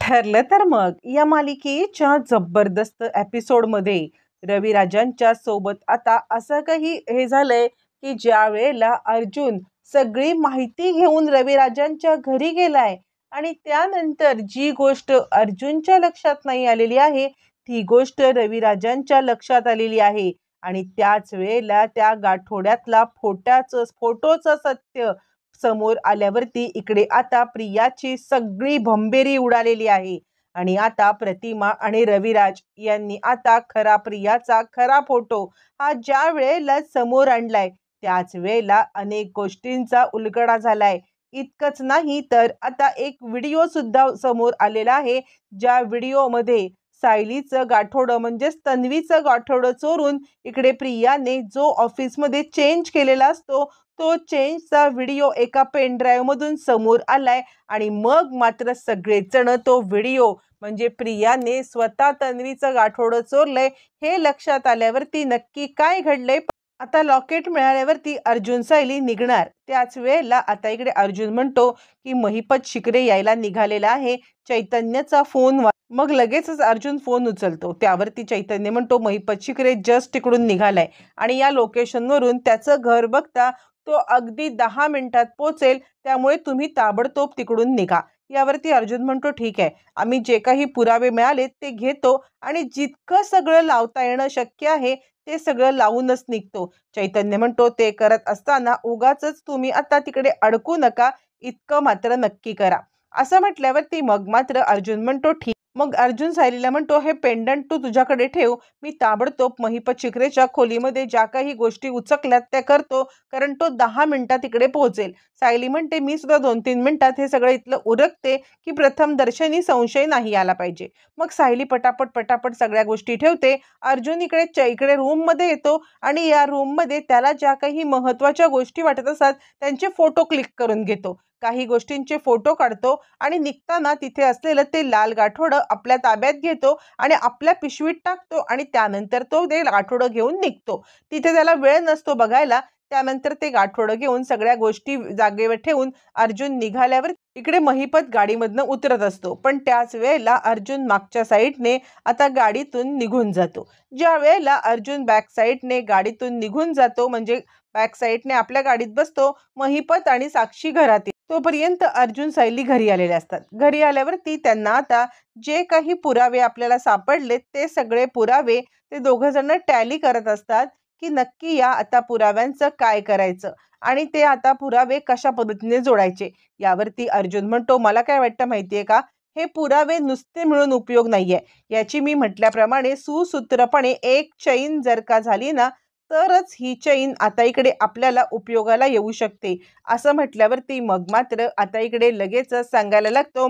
ठरलं तर मग या मालिकेच्या जबरदस्त एपिसोडमध्ये रविराजांच्या सोबत आता असं काही हे झालंय की ज्या वेळेला अर्जुन सगळी माहिती घेऊन रविराजांच्या घरी गेलाय आणि त्यानंतर जी गोष्ट अर्जुनच्या लक्षात नाही आलेली आहे ती गोष्ट रविराजांच्या लक्षात आलेली आहे. आणि त्याच वेळेला त्या गाठोड्यातला फोटोचं सत्य समोर आल्यावरती इकडे आता प्रियाची सगळी भंबेरी उडालेली आहे. आणि आता प्रतिमा आणि रविराज यांनी आता प्रियाचा खरा फोटो हा ज्या वेळेला समोर आणलाय त्याच वेळेला अनेक गोष्टींचा उलगडा झालाय. इतकंच नाही तर आता एक व्हिडिओ सुद्धा समोर आलेला आहे, ज्या व्हिडिओमध्ये सायलीचं गाठोडं म्हणजेच तन्वीचं गाठोडं चोरून इकडे प्रियाने जो ऑफिसमध्ये चेंज केलेला असतो तो चेंजचा व्हिडिओ एका पेन ड्राईव्ह मधून समोर आलाय. आणि मग मात्र सगळेजण तो व्हिडिओ म्हणजे प्रियाने स्वतः तन्वीचं गाठोडं चोरलंय हे लक्षात आल्यावरती नक्की काय घडलंय. आता लॉकेट मिळाल्यावरती अर्जुन सायली निघणार त्याच वेळेला आता इकडे अर्जुन म्हणतो की महिपत शिकरे यायला निघालेला आहे. चैतन्यचा फोन मग लगेचच अर्जुन फोन उचलतो. त्यावरती चैतन्य म्हणतो महिपत शिकरे जस्ट तिकडून निघालाय आणि या लोकेशनवरून त्याचं घर बघता तो अगदी 10 मिनिटात पोहोचेल, त्यामुळे तुम्ही ताबडतोब तिकडून निघा. यावरती अर्जुन म्हणतो ठीक आहे, आम्ही जे काही पुरावे मिळाले ते घेतो आणि जितकं सगळं लावता येणं शक्य आहे ते सगळं लावूनच निघतो. चैतन्य म्हणतो ते करत असताना उगाचच तुम्ही आता तिकडे अडकू नका, इतकं मात्र नक्की करा. असं म्हटल्यावरती मग मात्र अर्जुन म्हणतो ठीक. मग अर्जुन सायलीला म्हणतो हे पेंडंट तू तुझ्याकडे ठेव, मी ताबडतोब महिपत शिकरेच्या खोलीमध्ये ज्या काही गोष्टी उचकल्यात त्या करतो, कारण तो 10 मिनिटात इकडे पोहोचेल. सायली म्हणते मी सुद्धा 2-3 मिनिटात हे सगळं इथलं उरकते की प्रथम दर्शनी संशय नाही आला पाहिजे. मग सायली पटापट पटापट सगळ्या गोष्टी ठेवते. अर्जुन इकडे रूम मध्ये येतो आणि या रूम मध्ये त्याला ज्या काही महत्वाच्या गोष्टी वाटत असतात त्यांचे फोटो क्लिक करून घेतो. काही गोष्टींचे फोटो काढतो आणि निघताना तिथे असलेलं ते लाल गाठोडं आपल्या ताब्यात घेतो आणि आपल्या पिशवीत टाकतो आणि त्यानंतर तो ते गाठोडं घेऊन निघतो. तिथे त्याला वेळ नसतो बघायला. त्यानंतर ते गाठोडं घेऊन सगळ्या गोष्टी जागेवर ठेवून अर्जुन निघाल्यावर इकडे महिपत गाडीमधनं उतरत असतो. पण त्याच वेळेला अर्जुन मागच्या साईडने आता गाडीतून निघून जातो. ज्या वेळेला अर्जुन बॅक साईडने गाडीतून निघून जातो म्हणजे बॅक साईडने आपल्या गाडीत बसतो, महिपत आणि साक्षी घरात येते. तोपर्यंत अर्जुन सायली घरी आलेले असतात. घरी आल्यावरती त्यांना आता जे काही पुरावे आपल्याला सापडले ते सगळे पुरावे ते दोघं जण टॅली करत असतात की नक्की या आता पुराव्यांचं काय करायचं आणि ते आता पुरावे कशा पद्धतीने जोडायचे. यावरती अर्जुन म्हणतो मला काय वाटतं माहितीये का, हे पुरावे नुसते मिळून उपयोग नाहीये. याची मी म्हटल्याप्रमाणे सुसूत्रपणे एक चैन जर का झाली ना तरच ही चैन आता इकडे आपल्याला उपयोगाला येऊ शकते. असं म्हटल्यावरती मग मात्र आता इकडे लगेचच सांगायला लागतो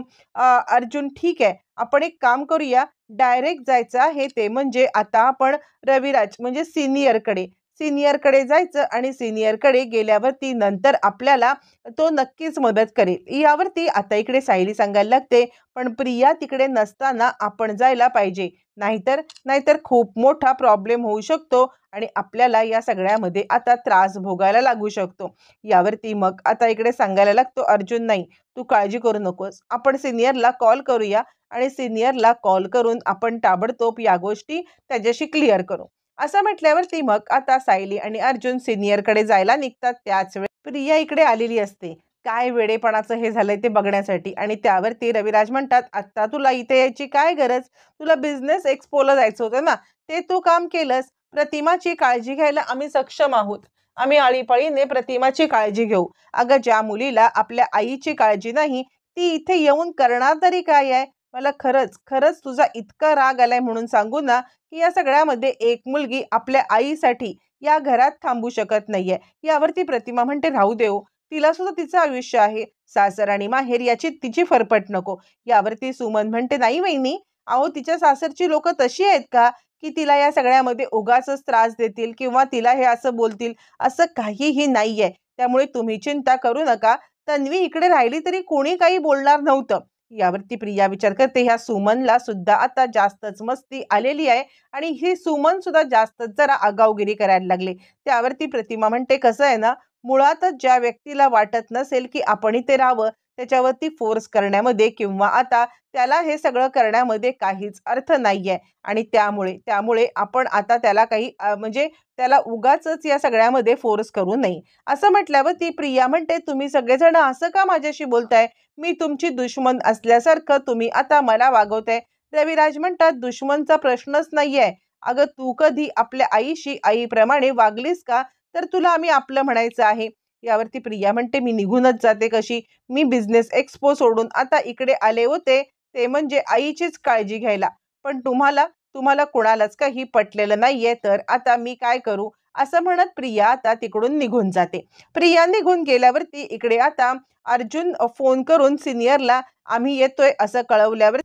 अर्जुन ठीक आहे, आपण एक काम करूया, डायरेक्ट जायचं आहे ते म्हणजे आता आपण रविराज म्हणजे सिनियरकडे जायचं आणि सिनियरकडे गेल्यावरती नंतर आपल्याला तो नक्कीच मदत करेल. यावरती आता इकडे सायली सांगायला लागते पण प्रिया तिकडे नसताना आपण जायला पाहिजे, नाहीतर नाहीतर खूप मोठा प्रॉब्लेम होऊ शकतो आणि आपल्याला या सगळ्यामध्ये आता त्रास भोगायला लागू शकतो. यावरती मग आता इकडे सांगायला लागतो अर्जुन नाही, तू काळजी करू नकोस, आपण सिनियरला कॉल करूया आणि सिनियरला कॉल करून आपण ताबडतोब या गोष्टी त्याच्याशी क्लिअर करू. असं म्हटल्यावरती मग आता सायली आणि अर्जुन सिनियरकडे जायला निघतात. त्याच वेळी प्रिया इकडे आलेली असते काय वेडेपणाचं हे झालंय ते बघण्यासाठी. आणि त्यावरती रविराज म्हणतात आता तुला इथे यायची काय गरज, तुला बिझनेस एक्सपोला जायचं होतं ना, ते तू काम केलंस. प्रतिमाची काळजी घ्यायला आम्ही सक्षम आहोत, आम्ही आळीपाळीने प्रतिमाची काळजी घेऊ. अगं ज्या मुलीला आपल्या आईची काळजी नाही ती इथे येऊन करणार तरी काय आहे. मला खरंच खरंच तुझा इतका राग आलाय म्हणून सांगू ना की या सगळ्यामध्ये एक मुलगी आपल्या आईसाठी या घरात थांबू शकत नाहीये. यावरती प्रतिमा म्हणते राहू देऊ, तिला सुद्धा तिचं आयुष्य आहे, सासर आणि माहेर याची तिची फरफट नको. यावरती सुमन म्हणते नाही वहिनी, अहो तिच्या सासरची लोक तशी आहेत का की तिला या सगळ्यामध्ये उगाचच त्रास देतील किंवा तिला हे असं बोलतील, असं काहीही नाहीये. त्यामुळे तुम्ही चिंता करू नका, तन्वी इकडे राहिली तरी कोणी काही बोलणार नव्हतं. यावरती प्रिया विचार करते ह्या सुमनला सुद्धा आता जास्तच मस्ती आलेली आहे आणि ही सुमन सुद्धा जास्तच जरा आगाऊगिरी करायला लागली. त्यावरती प्रतिमा म्हणते कसं आहे ना, मुळातच ज्या व्यक्तीला वाटत नसेल की आपण इथे राहावं त्याच्यावरती फोर्स करण्यामध्ये किंवा आता त्याला हे सगळं करण्यामध्ये काहीच अर्थ नाहीये. आणि त्यामुळे त्यामुळे आपण आता त्याला काही म्हणजे त्याला उगाचच या सगळ्यामध्ये फोर्स करू नये. असं म्हटल्यावर ती प्रिया म्हणते, तुम्ही सगळेजण असं का माझ्याशी बोलताय? मी तुमची दुश्मन असल्यासारखं तुम्ही आता मला वागवताय. रविराज म्हणतात, दुश्मनचा प्रश्नच नाहीये. अगं तू कधी आपल्या आईशी आईप्रमाणे वागलीस का? तर तुला आम्ही आपलं म्हणायचं आहे. यावरती प्रिया म्हणते, मी निघूनच जाते कशी? मी बिझनेस एक्स्पो सोडून आता इकडे आले होते, ते म्हणजे आईचीच काळजी घ्यायला. पण तुम्हाला तुम्हाला कोणालाच काही पटलेलं नाहीये, तर आता मी काय करू? असं म्हणत प्रिया आता तिकडून निघून जाते. प्रिया निघून गेल्यावरती इकडे आता अर्जुन फोन करून सिनियरला आम्ही येतोय असं कळवल्यावर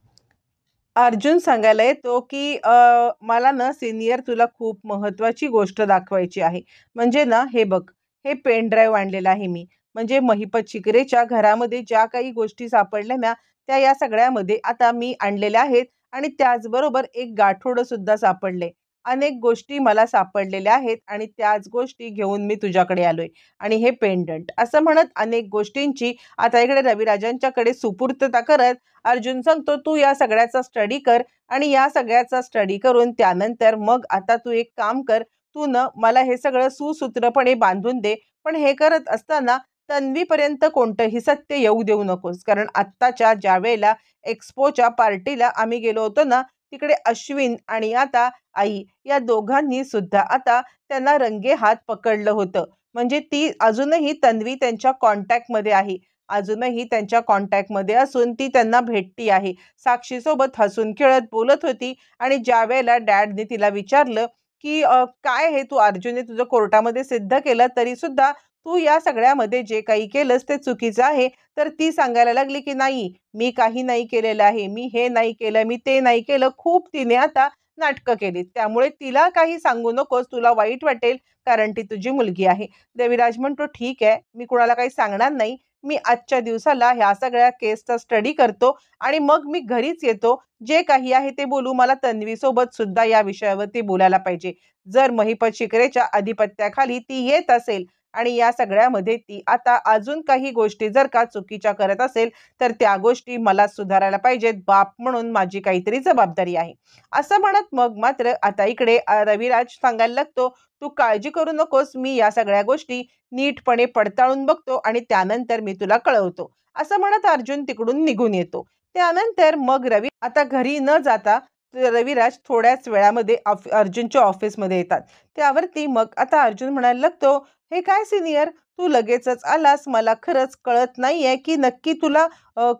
अर्जुन सांगायला येतो, की मला ना सीनियर तुला खूप महत्त्वाची गोष्ट दाखवायची आहे. म्हणजे ना हे बघ, हे पेन ड्राईव्ह आणलेलं आहे मी. म्हणजे महिपत शिकरेच्या घरामध्ये ज्या काही गोष्टी सापडल्या ना, त्या या सगळ्यामध्ये आता मी आणलेल्या आहेत आणि त्याचबरोबर एक गाठोडंसुद्धा सापडले. अनेक गोष्टी मला सापडलेल्या आहेत आणि त्याच गोष्टी घेऊन मी तुझ्याकडे आलोय आणि हे पेंडंट असं म्हणत अनेक गोष्टींची आता इकडे रविराजांच्याकडे सुपूर्तता करत अर्जुन सांगतो, तू या सगळ्याचा स्टडी कर आणि या सगळ्याचा स्टडी करून त्यानंतर मग आता तू एक काम कर, तू न मला हे सगळं सुसूत्रपणे बांधून दे. पण हे करत असताना तन्वीपर्यंत कोणतंही सत्य येऊ देऊ नकोस. कारण आत्ताच्या ज्या वेळेला एक्स्पोच्या पार्टीला आम्ही गेलो होतो ना, तिकडे अश्विन आणि आता आई या दोघांनी सुद्धा आता त्यांना रंगेहात पकडलं होतं. म्हणजे ती अजूनही तन्वी त्यांच्या कॉन्टॅक्टमध्ये आहे. अजूनही त्यांच्या कॉन्टॅक्टमध्ये असून ती त्यांना भेटती आहे. साक्षीसोबत हसून खेळत बोलत होती आणि ज्यावेळेला डॅडने तिला विचारलं, की "काय हे तू अर्जुनने तुझं कोर्टामध्ये सिद्ध केलं, तरीसुद्धा तू या सगळ्यामध्ये जे काही केलंस ते चुकीचं आहे." तर ती सांगायला लागली, की "नाही, मी काही नाही केलेलं आहे. मी हे नाही केलं, मी ते नाही केलं." खूप तिने आता नाटकं केलीत. त्यामुळे तिला काही सांगू नकोस, तुला वाईट वाटेल, कारण ती तुझी मुलगी आहे. रविराज म्हणतो, "ठीक आहे, मी कुणाला काही सांगणार नाही. मी आजच्या दिवसाला ह्या सगळ्या केसचा स्टडी करतो आणि मग मी घरीच येतो. जे काही आहे ते बोलू. मला तन्वीसोबत सुद्धा या विषयावरती बोलायला पाहिजे. जर महिपत शिकरेच्या आधिपत्याखाली ती येत असेल आणि या सगळ्यामध्ये ती आता अजून काही गोष्टी जर का चुकीच्या करत असेल, तर त्या गोष्टी मला सुधारायला पाहिजेत. बाप म्हणून माझी काहीतरी जबाबदारी आहे." असं म्हणत मग मात्र आता इकडे रविराज सांगायला लागतो, "तू काळजी करू नकोस. मी या सगळ्या गोष्टी नीटपणे पडताळून बघतो आणि त्यानंतर मी तुला कळवतो." असं म्हणत अर्जुन तिकडून निघून येतो. त्यानंतर मग रवी आता घरी न जाता रविराज थोड्याच वेळामध्ये अर्जुनच्या ऑफिसमध्ये येतात. त्यावरती मग आता अर्जुन म्हणायला लागतो, "हे काय सिनियर, तू लगेचच आलास. मला खरंच कळत नाहीये की नक्की तुला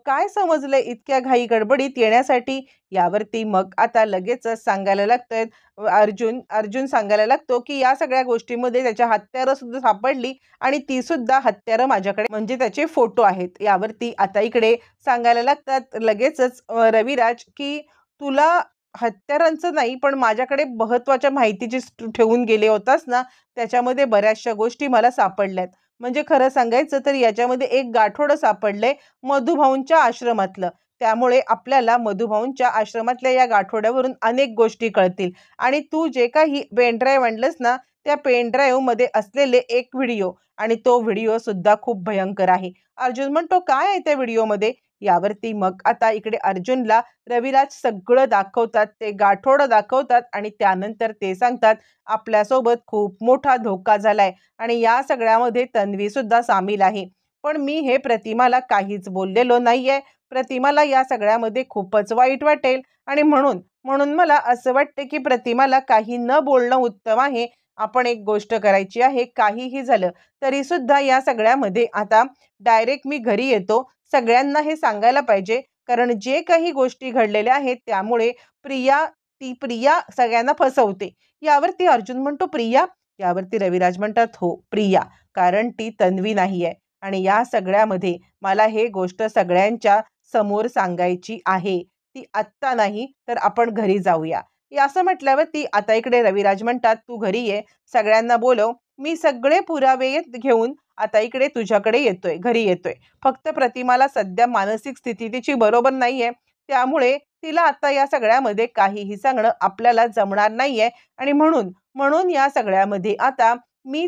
काय समजलंय इतक्या घाई गडबडीत येण्यासाठी?" यावरती मग आता लगेचच सांगायला लागतोय अर्जुन अर्जुन सांगायला लागतो, की या सगळ्या गोष्टीमध्ये त्याच्या हत्यारं सुद्धा सापडली आणि ती सुद्धा हत्यारं माझ्याकडे म्हणजे त्याचे फोटो आहेत. यावरती आता इकडे सांगायला लागतात लगेचच रविराज, की "तुला हत्यारांचं नाही, पण माझ्याकडे महत्त्वाच्या माहितीची ठेवून गेले होतास ना, त्याच्यामध्ये बऱ्याचशा गोष्टी मला सापडल्यात." म्हणजे खरं सांगायचं तर याच्यामध्ये एक गाठोडं सापडलंय मधुभाऊंच्या आश्रमातलं. त्यामुळे आपल्याला मधुभाऊंच्या आश्रमातल्या या गाठोड्यावरून अनेक गोष्टी कळतील आणि तू जे काही पेन ड्राईव्ह आणलंस ना, त्या पेन ड्राईव्हमध्ये असलेले एक व्हिडिओ आणि तो व्हिडिओ सुद्धा खूप भयंकर आहे. अर्जुन म्हणतो, "काय आहे त्या व्हिडिओमध्ये?" यावरती मग आता इकडे अर्जुनला रविराज सगळं दाखवतात, ते गाठोडं दाखवतात आणि त्यानंतर ते सांगतात, "आपल्यासोबत खूप मोठा धोका झालाय आणि या सगळ्यामध्ये तन्वी सुद्धा सामील आहे. पण मी हे प्रतिमाला काहीच बोललेलो नाहीये. प्रतिमाला या सगळ्यामध्ये खूपच वाईट वाटेल आणि म्हणून म्हणून मला असं वाटतं, की प्रतिमाला काही न बोलणं उत्तम आहे. आपण एक गोष्ट करायची आहे, काहीही झालं तरीसुद्धा या सगळ्यामध्ये आता डायरेक्ट मी घरी येतो. सगळ्यांना हे सांगायला पाहिजे, कारण जे काही गोष्टी घडलेल्या आहेत त्यामुळे प्रिया सगळ्यांना फसवते." यावरती अर्जुन म्हणतो, "प्रिया?" यावरती रविराज म्हणतात, "हो, प्रिया. कारण ती तन्वी नाहीये आणि या सगळ्यामध्ये मला हे गोष्ट सगळ्यांच्या समोर सांगायची आहे. ती आत्ता नाही, तर आपण घरी जाऊया." हे असं म्हटल्यावर ती आता इकडे रविराज म्हणतात, "तू घरी ये, सगळ्यांना बोलव. मी सगळे पुरावे घेऊन आता इकडे तुझ्याकडे येतोय, घरी येतोय. फक्त प्रतिमाला सध्या मानसिक स्थिती तिची बरोबर नाहीये. त्यामुळे तिला आता या सगळ्यामध्ये काहीही सांगणं आपल्याला जमणार नाहीये आणि म्हणून म्हणून या सगळ्यामध्ये आता मी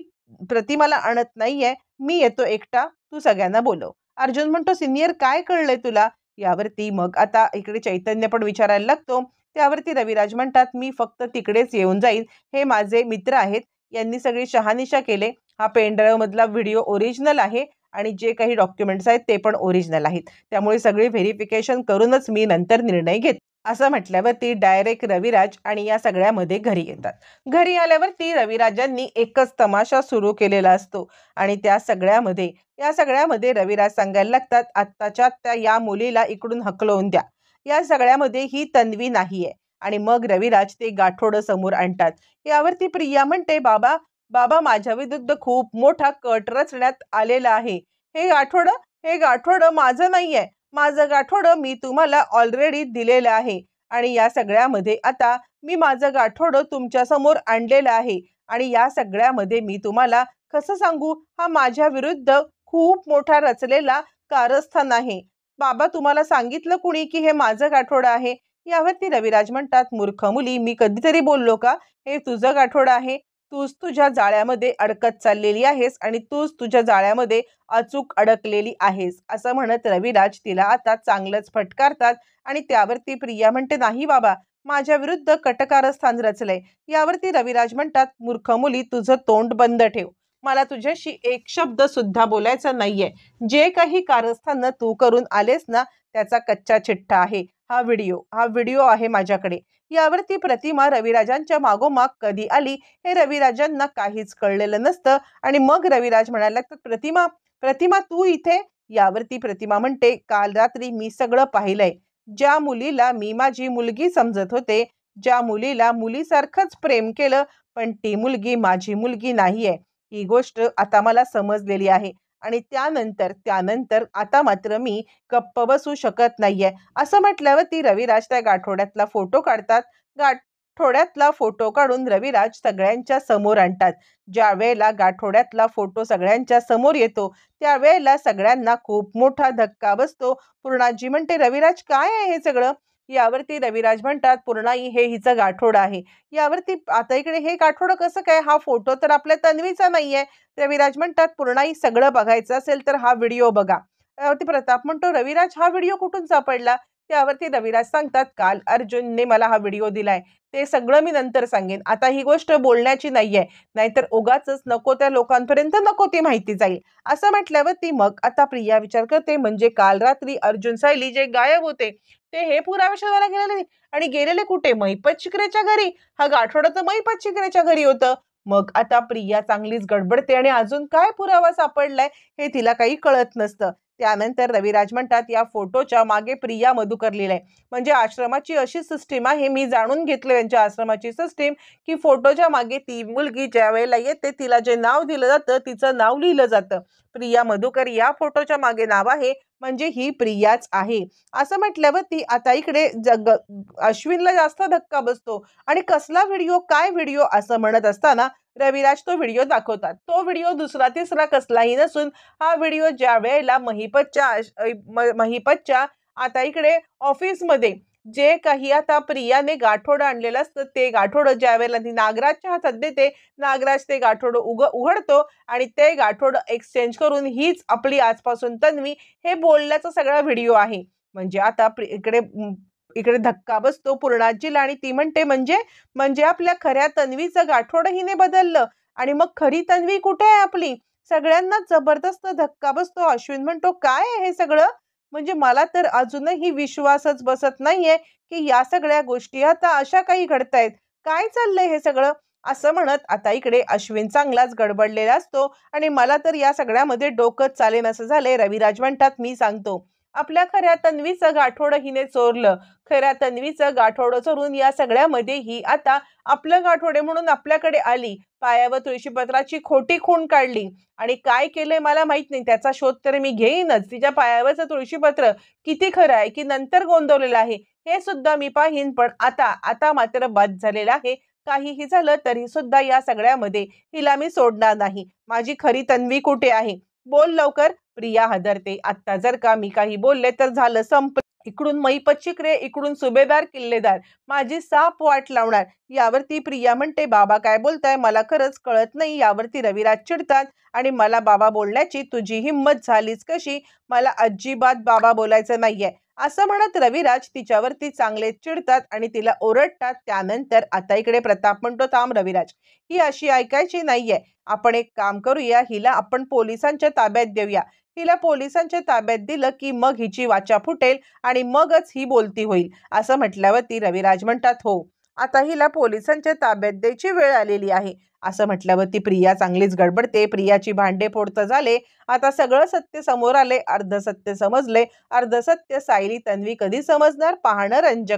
प्रतिमाला आणत नाहीये. मी येतो एकटा, तू सगळ्यांना बोलव." अर्जुन म्हणतो, सिनियर काय कळलंय तुला? यावरती मग आता इकडे चैतन्य पण विचारायला लागतो. त्यावरती रविराज म्हणतात, मी फक्त तिकडेच येऊन जाईन, हे माझे मित्र आहेत, यांनी सगळी शहानिशा केले. हा पेनड्राईव्ह मधला व्हिडिओ ओरिजिनल आहे आणि जे काही डॉक्युमेंट्स आहेत ते पण ओरिजिनल आहेत. त्यामुळे सगळे व्हेरिफिकेशन करूनच मी नंतर निर्णय घेत. असं म्हटल्यावरती डायरेक्ट रविराज आणि या सगळ्यामध्ये घरी येतात. घरी आल्यावरती रविराजांनी एकच तमाशा सुरू केलेला असतो आणि या सगळ्यामध्ये रविराज सांगायला लागतात, आत्ताच्या त्या या मुलीला इकडून हकलवून द्या. या सगळ्यामध्ये ही तन्वी नाहीये. आणि मग रविराज ते गाठोडं समोर आणतात. यावरती प्रिया म्हणते, बाबा बाबा माझ्या विरुद्ध खूप मोठा कट रचण्यात आलेला आहे. हे गाठोडं माझं नाहीये. माझं गाठोडं मी तुम्हाला ऑलरेडी दिलेलं आहे आणि या सगळ्यामध्ये आता मी माझं गाठोडं तुमच्या समोर आणलेलं आहे आणि या सगळ्यामध्ये मी तुम्हाला कसं सांगू, हा माझ्या विरुद्ध खूप मोठा रचलेला कारस्थान आहे. बाबा तुम्हाला सांगितलं कुणी की हे माझं गाठोडं आहे? यावरती रविराज म्हणतात, मूर्ख मुली, मी कधीतरी बोललो का हे तुझं गाठोडं आहे? तूच तुझ्या जाळ्यामध्ये अडकत चाललेली आहेस आणि तूच तुझ्या जाळ्यामध्ये अचूक अडकलेली आहेस. असं म्हणत रविराज तिला आता चांगलंच फटकारतात आणि त्यावरती प्रिया म्हणते, नाही बाबा, माझ्या विरुद्ध कटकारस्थान रचलंय. यावरती रविराज म्हणतात, मूर्ख मुली, तुझं तोंड बंद ठेव. मला तुझ्याशी एक शब्द सुद्धा बोलायचा नाहीये. जे काही कारस्थान तू करून आलेस ना, त्याचा कच्चा चिठ्ठा आहे हा व्हिडिओ आहे माझ्याकडे. यावरती प्रतिमा रविराजांच्या मागोमाग कधी आली हे रविराजांना काहीच कळलेलं नसतं आणि मग रविराज म्हणायला लागतात, प्रतिमा प्रतिमा तू इथे? यावरती प्रतिमा म्हणते, काल रात्री मी सगळं पाहिलंय. ज्या मुलीला मी माझी मुलगी समजत होते, ज्या मुलीला मुलीसारखंच प्रेम केलं, पण ती मुलगी माझी मुलगी नाहीये, ही गोष्ट आता मला समजलेली आहे आणि त्यानंतर आता मात्र मी गप्प बसू शकत नाहीये. असं म्हटल्यावर ती रविराज त्या गाठोड्यातला फोटो काढतात. गाठोड्यातला फोटो काढून रविराज सगळ्यांच्या समोर आणतात. ज्या वेळेला गाठोड्यातला फोटो सगळ्यांच्या समोर येतो त्यावेळेला सगळ्यांना खूप मोठा धक्का बसतो. पूर्णाजी म्हणते, रविराज काय आहे हे सगळं? यावरती रविराज म्हणतात, पूर्णाई हे हिचं गाठोडं आहे. यावरती आता इकडे हे गाठोडं कसं काय? हा फोटो तर आपल्या तन्वीचा नाहीये. रविराज म्हणतात, पूर्णाई सगळं बघायचं असेल तर हा व्हिडिओ बघा. त्यावरती प्रताप म्हणतो, रविराज हा व्हिडिओ कुठून सापडला? त्यावरती रविराज सांगतात, काल अर्जुनने मला हा व्हिडिओ दिलाय. ते सगळं मी नंतर सांगेन. आता ही गोष्ट बोलण्याची नाहीये, नाहीतर उगाचच नको त्या लोकांपर्यंत नको ती माहिती जाईल. असं म्हटल्यावरती मग आता प्रिया विचार करते, म्हणजे काल रात्री अर्जुन सायली जे गायब होते ते हे पुरावे शोधायला गेलेले आणि गेलेले कुठे? महिपत शिकरेच्या घरी. हा गाठोडं तर महिपत शिकरेच्या घरी होतं. मग आता प्रिया चांगलीच गडबडते आणि अजून काय पुरावा सापडलाय हे तिला काही कळत नसतं. त्यानंतर रविराज म्हणतात, या फोटोच्या मागे प्रिया मधुकर लिहिलंय. म्हणजे आश्रमाची अशी सिस्टीम आहे, मी जाणून घेतलं यांच्या आश्रमाची सिस्टीम, की फोटोच्या मागे ती मुलगी ज्या वेळेला येते तिला जे नाव दिलं जातं तिचं नाव लिहिलं जातं. प्रिया मधुकर या फोटोच्या मागे नाव आहे, म्हणजे ही प्रियाच आहे. असं म्हटल्यावर ती आता इकडे अश्विनला जास्त धक्का बसतो आणि कसला व्हिडिओ, काय व्हिडिओ असं म्हणत असताना रविराज तो व्हिडिओ दाखवतात. तो व्हिडिओ दुसरा तिसरा कसलाही नसून हा व्हिडिओ ज्या वेळेला महिपतच्या आता इकडे ऑफिसमध्ये जे काही आता प्रियाने गाठोडं आणलेलं असतं ते गाठोडं ज्या वेळेला ती नागराजच्या हातात देते, नागराज ते गाठोडं उघडतो आणि ते गाठोडं एक्सचेंज करून हीच आपली आजपासून तन्वी हे बोलण्याचा सगळा व्हिडिओ आहे. म्हणजे आता इकडे धक्का बसतो पूर्णाजीला आणि ती म्हणते, म्हणजे म्हणजे आपल्या खऱ्या तन्वीचं गाठोडं हिने बदललं आणि मग खरी तन्वी कुठे आहे आपली? सगळ्यांनाच जबरदस्त धक्का बसतो. अश्विन म्हणतो, काय आहे हे सगळं? म्हणजे मला तर अजूनही विश्वासच बसत नाहीये की या सगळ्या गोष्टी आता अशा काही घडतायत. काय चाललंय हे सगळं? असं म्हणत आता इकडे अश्विन चांगलाच गडबडलेला असतो आणि मला तर या सगळ्यामध्ये डोकंच चालेन असं झालंय. रविराज म्हणतात, मी सांगतो. आपल्या खऱ्या तन्वीचं गाठोडं हिने चोरलं. खऱ्या तन्वीचं गाठोडं चोरून या सगळ्यामध्ये ही आता आपलं गाठोडे म्हणून आपल्याकडे आली. पायावर तुळशीपत्राची खोटी खूण काढली आणि काय केलंय मला माहित नाही, त्याचा शोध तर मी घेईनच. तिच्या पायावरचं तुळशीपत्र किती खरं आहे की नंतर गोंदवलेलं आहे हे सुद्धा मी पाहीन. पण आता मात्र बाद झालेलं आहे. काहीही झालं तरी सुद्धा या सगळ्यामध्ये हिला मी सोडणार नाही. माझी खरी तन्वी कुठे आहे? बोल लवकर. प्रिया हादरते. आत्ता जर का मी काही बोलले तर झालं, संपलं. इकडून मैपच्चिक रे, इकडून सुभेदार किल्लेदार, माझी साप वाट लावणार. यावरती प्रिया म्हणते, बाबा काय बोलताय, मला खरंच कळत नाही. यावरती रविराज चिडतात आणि मला बाबा बोलण्याची तुझी हिंमत झालीच कशी, मला अजिबात बाबा बोलायचं नाहीये असं म्हणत रविराज तिच्यावरती चांगले चिडतात आणि तिला ओरडतात. त्यानंतर आता इकडे प्रताप म्हणतो, थांब रविराज, ही अशी ऐकायची नाहीये. आपण एक काम करूया, हिला आपण पोलिसांच्या ताब्यात देऊया. हिला पोलिसांच्या ताब्यात दिलं की मग हिची वाचा फुटेल आणि मगच ही बोलती होईल. असं म्हटल्यावरती रविराज म्हणतात, हो, आता हिला पोलिसांच्या ताब्यात द्यायची वेळ आलेली आहे. असं म्हटल्यावरती प्रिया चांगलीच गडबडते. प्रियाची भांडे फोडतं झाले. आता सगळं सत्य समोर आले. अर्ध सत्य समजले, अर्ध सत्य सायली तन्वी कधी समजणार, पाहणं रंजक